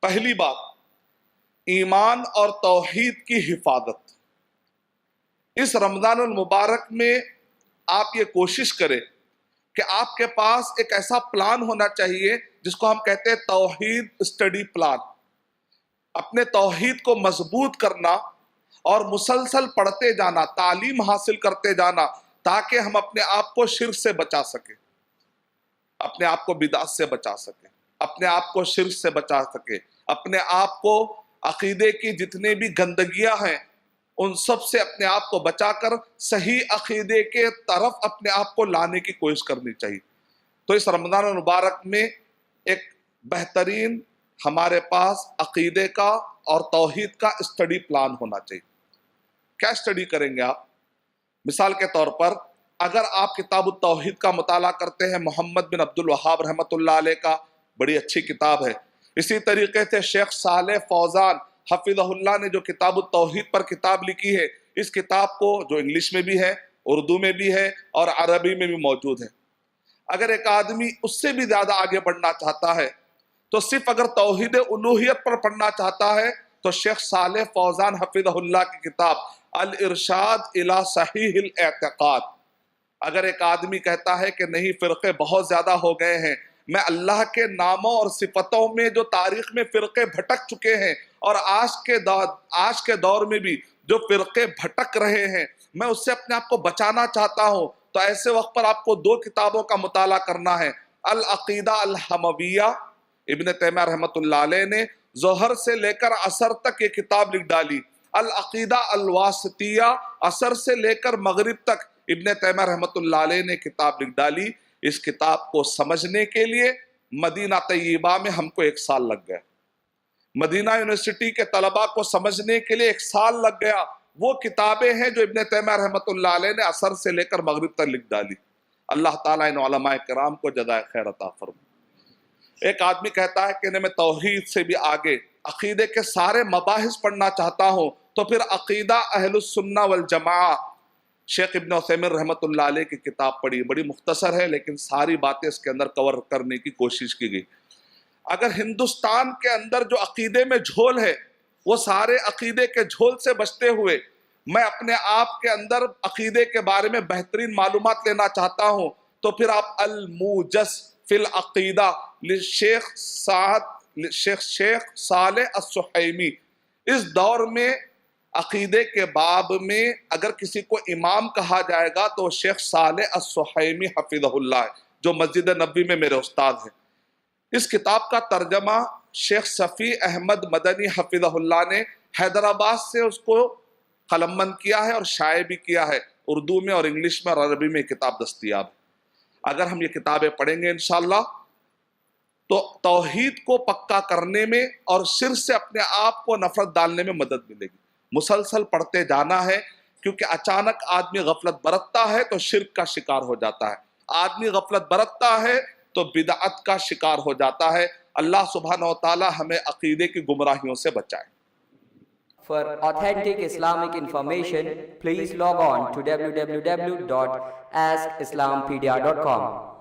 پہلی بات، ایمان اور توحید کی حفاظت۔ اس رمضان المبارک میں آپ یہ کوشش کریں کہ آپ کے پاس ایک ایسا پلان ہونا چاہیے جس کو ہم کہتے ہیں توحید اسٹڈی پلان۔ اپنے توحید کو مضبوط کرنا اور مسلسل پڑھتے جانا، تعلیم حاصل کرتے جانا، تاکہ ہم اپنے آپ کو شرک سے بچا سکیں، اپنے آپ کو بدعت سے بچا سکیں، اپنے آپ کو شرک سے بچا سکیں، اپنے آپ کو عقیدے کی جتنے بھی گندگیاں ہیں ان سب سے اپنے آپ کو بچا کر صحیح عقیدے کے طرف اپنے آپ کو لانے کی کوشش کرنی چاہیے۔ تو اس رمضان المبارک میں ایک بہترین ہمارے پاس عقیدے کا اور توحید کا اسٹڈی پلان ہونا چاہیے۔ کیا اسٹڈی کریں گے آپ؟ مثال کے طور پر اگر آپ کتاب التوحید کا مطالعہ کرتے ہیں، محمد بن عبد الوہاب رحمۃ اللہ علیہ کا، بڑی اچھی کتاب ہے۔ اسی طریقے سے شیخ صالح فوزان حفظہ اللہ نے جو کتاب التوحید پر کتاب لکھی ہے، اس کتاب کو جو انگلش میں بھی ہے، اردو میں بھی ہے اور عربی میں بھی موجود ہے۔ اگر ایک آدمی اس سے بھی زیادہ آگے بڑھنا چاہتا ہے تو صرف اگر توحید الوہیت پر پڑھنا چاہتا ہے تو شیخ صالح فوزان حفظہ اللہ کی کتاب الارشاد الی صحیح الاعتقاد۔ اگر ایک آدمی کہتا ہے کہ نہیں، فرقے بہت زیادہ ہو گئے ہیں، میں اللہ کے ناموں اور صفتوں میں جو تاریخ میں فرقے بھٹک چکے ہیں اور آج کے دور میں بھی جو فرقے بھٹک رہے ہیں، میں اس سے اپنے آپ کو بچانا چاہتا ہوں، تو ایسے وقت پر آپ کو دو کتابوں کا مطالعہ کرنا ہے۔ العقیدہ الحمویہ، ابن تیمیہ رحمۃ اللہ علیہ نے ظہر سے لے کر عصر تک یہ کتاب لکھ ڈالی۔ العقیدہ الواسطیہ، عصر سے لے کر مغرب تک ابن تیمیہ رحمۃ اللہ علیہ نے کتاب لکھ ڈالی۔ اس کتاب کو سمجھنے کے لیے مدینہ طیبہ میں ہم کو 1 سال لگ گیا، مدینہ یونیورسٹی کے طلباء کو سمجھنے کے لیے 1 سال لگ گیا۔ وہ کتابیں ہیں جو ابن تیمیہ رحمۃ اللہ علیہ نے عصر سے لے کر مغرب تک لکھ ڈالی۔ اللہ تعالیٰ ان علماء کرام کو جزائے خیر عطا فرمائے۔ ایک آدمی کہتا ہے کہ میں توحید سے بھی آگے عقیدے کے سارے مباحث پڑھنا چاہتا ہوں، تو پھر عقیدہ اہل السنہ والجماعہ، شیخ ابن عثیمین رحمۃ اللہ علیہ کی کتاب پڑھی، بڑی مختصر ہے لیکن ساری باتیں اس کے اندر کور کرنے کی کوشش کی گئی۔ اگر ہندوستان کے اندر جو عقیدے میں جھول ہے، وہ سارے عقیدے کے جھول سے بچتے ہوئے میں اپنے آپ کے اندر عقیدے کے بارے میں بہترین معلومات لینا چاہتا ہوں، تو پھر آپ الموجز فی العقیدہ شیخ صالح السحیمی، اس دور میں عقیدے کے باب میں اگر کسی کو امام کہا جائے گا تو شیخ صالح السحیمی حفظہ اللہ ہے، جو مسجد نبوی میں میرے استاد ہیں۔ اس کتاب کا ترجمہ شیخ صفی احمد مدنی حفظہ اللہ نے حیدرآباد سے اس کو قلم بند کیا ہے اور شائع بھی کیا ہے، اردو میں اور انگلش میں اور عربی میں کتاب دستیاب ہے۔ اگر ہم یہ کتابیں پڑھیں گے انشاءاللہ تو توحید کو پکا کرنے میں اور شرک سے اپنے آپ کو نفرت ڈالنے میں مدد ملے گی۔ مسلسل پڑھتے جانا ہے، کیونکہ اچانک آدمی غفلت برتتا ہے تو شرک کا شکار ہو جاتا ہے، آدمی غفلت برتتا ہے تو بدعت کا شکار ہو جاتا ہے۔ اللہ سبحانہ و تعالی ہمیں عقیدے کی گمراہیوں سے بچائے۔ For authentic Islamic information, please log on to www.askislampedia.com.